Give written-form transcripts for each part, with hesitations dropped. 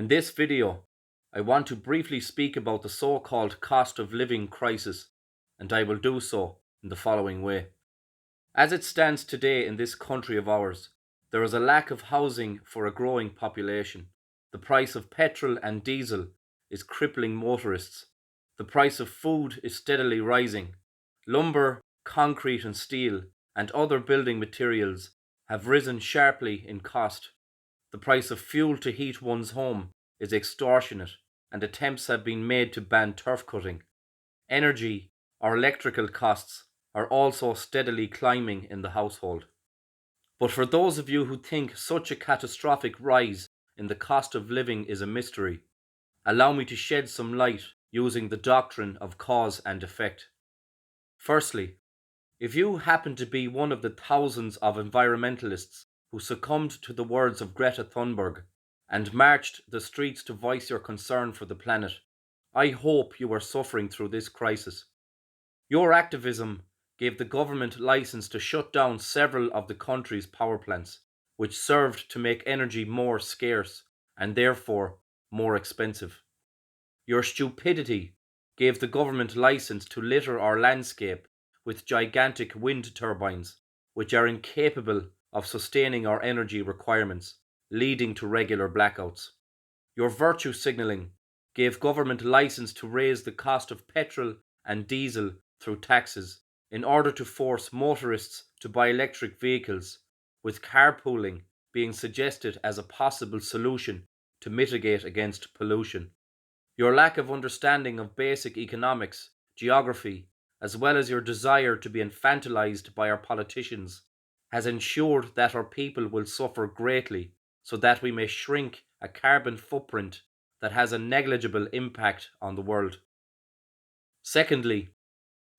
In this video, I want to briefly speak about the so-called cost of living crisis, and I will do so in the following way. As it stands today in this country of ours, there is a lack of housing for a growing population. The price of petrol and diesel is crippling motorists. The price of food is steadily rising. Lumber, concrete and steel, and other building materials have risen sharply in cost. The price of fuel to heat one's home is extortionate, and attempts have been made to ban turf cutting. Energy or electrical costs are also steadily climbing in the household. But for those of you who think such a catastrophic rise in the cost of living is a mystery, allow me to shed some light using the doctrine of cause and effect. Firstly, if you happen to be one of the thousands of environmentalists who succumbed to the words of Greta Thunberg and marched the streets to voice your concern for the planet, I hope you are suffering through this crisis. Your activism gave the government license to shut down several of the country's power plants, which served to make energy more scarce and therefore more expensive. Your stupidity gave the government license to litter our landscape with gigantic wind turbines, which are incapable of sustaining our energy requirements, leading to regular blackouts. Your virtue signalling gave government license to raise the cost of petrol and diesel through taxes in order to force motorists to buy electric vehicles, with carpooling being suggested as a possible solution to mitigate against pollution. Your lack of understanding of basic economics, geography, as well as your desire to be infantilized by our politicians, has ensured that our people will suffer greatly so that we may shrink a carbon footprint that has a negligible impact on the world. Secondly,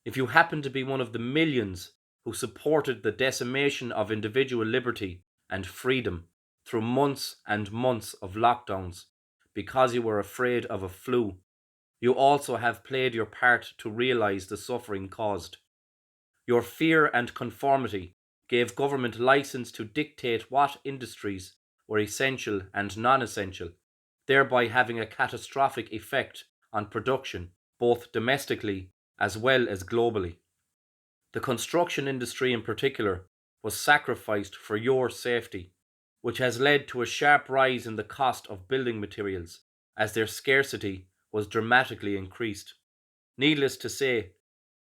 if you happen to be one of the millions who supported the decimation of individual liberty and freedom through months and months of lockdowns because you were afraid of a flu, you also have played your part to realize the suffering caused. Your fear and conformity gave government license to dictate what industries were essential and non-essential, thereby having a catastrophic effect on production, both domestically as well as globally. The construction industry in particular was sacrificed for your safety, which has led to a sharp rise in the cost of building materials as their scarcity was dramatically increased. Needless to say,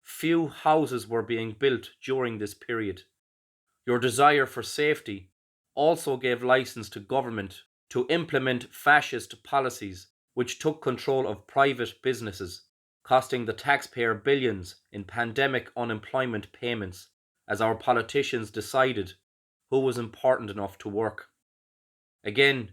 few houses were being built during this period. Your desire for safety also gave license to government to implement fascist policies which took control of private businesses, costing the taxpayer billions in pandemic unemployment payments as our politicians decided who was important enough to work. Again,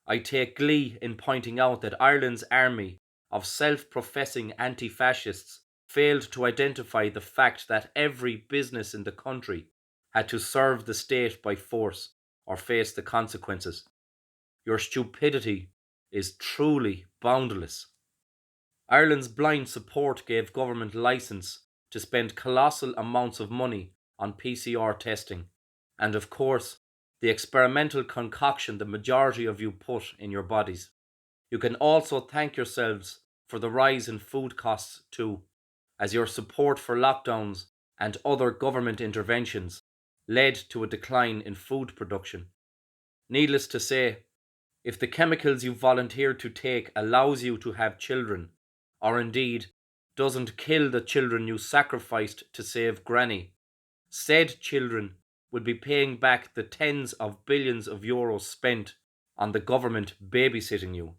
I take glee in pointing out that Ireland's army of self-professing anti-fascists failed to identify the fact that every business in the country had to serve the state by force or face the consequences. Your stupidity is truly boundless. Ireland's blind support gave government license to spend colossal amounts of money on PCR testing, and of course, the experimental concoction the majority of you put in your bodies. You can also thank yourselves for the rise in food costs too, as your support for lockdowns and other government interventions led to a decline in food production. Needless to say, if the chemicals you volunteered to take allows you to have children, or indeed doesn't kill the children you sacrificed to save Granny, said children will be paying back the tens of billions of euros spent on the government babysitting you,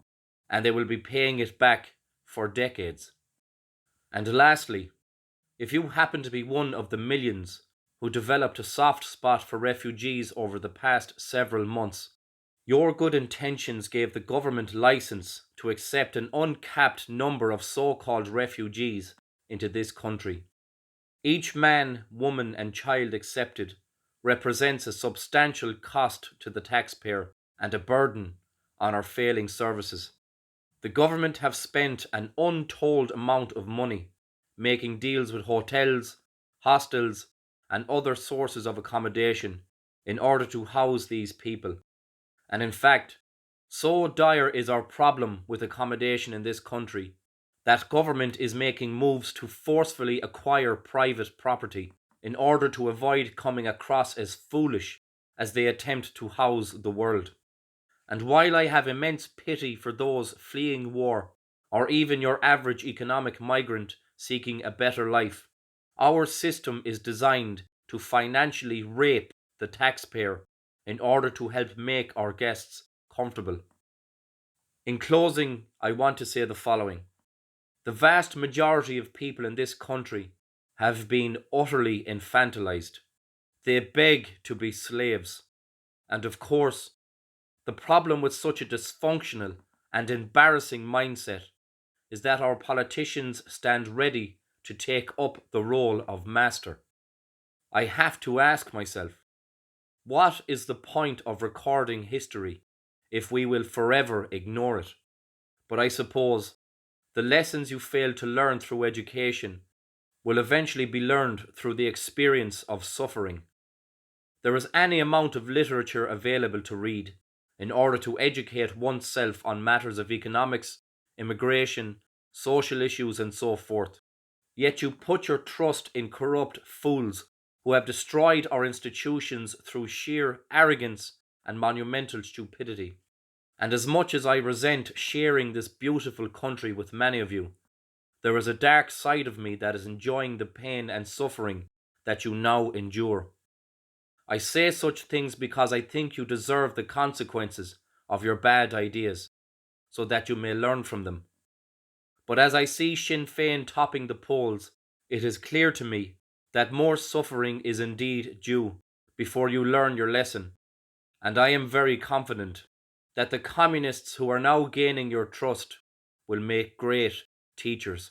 and they will be paying it back for decades. And lastly, if you happen to be one of the millions who developed a soft spot for refugees over the past several months, your good intentions gave the government license to accept an uncapped number of so-called refugees into this country. Each man, woman and child accepted represents a substantial cost to the taxpayer and a burden on our failing services. The government have spent an untold amount of money making deals with hotels, hostels and other sources of accommodation in order to house these people. And in fact, So dire is our problem with accommodation in this country that government is making moves to forcefully acquire private property in order to avoid coming across as foolish as they attempt to house the world. And while I have immense pity for those fleeing war, or even your average economic migrant seeking a better life, our system is designed to financially rape the taxpayer in order to help make our guests comfortable. In closing, I want to say the following. The vast majority of people in this country have been utterly infantilized. They beg to be slaves. And of course, the problem with such a dysfunctional and embarrassing mindset is that our politicians stand ready to take up the role of master. I have to ask myself, what is the point of recording history if we will forever ignore it? But I suppose the lessons you fail to learn through education will eventually be learned through the experience of suffering. There is any amount of literature available to read in order to educate oneself on matters of economics, immigration, social issues, and so forth. Yet you put your trust in corrupt fools who have destroyed our institutions through sheer arrogance and monumental stupidity. And as much as I resent sharing this beautiful country with many of you, there is a dark side of me that is enjoying the pain and suffering that you now endure. I say such things because I think you deserve the consequences of your bad ideas, so that you may learn from them. But as I see Sinn Féin topping the polls, it is clear to me that more suffering is indeed due before you learn your lesson, and I am very confident that the communists who are now gaining your trust will make great teachers.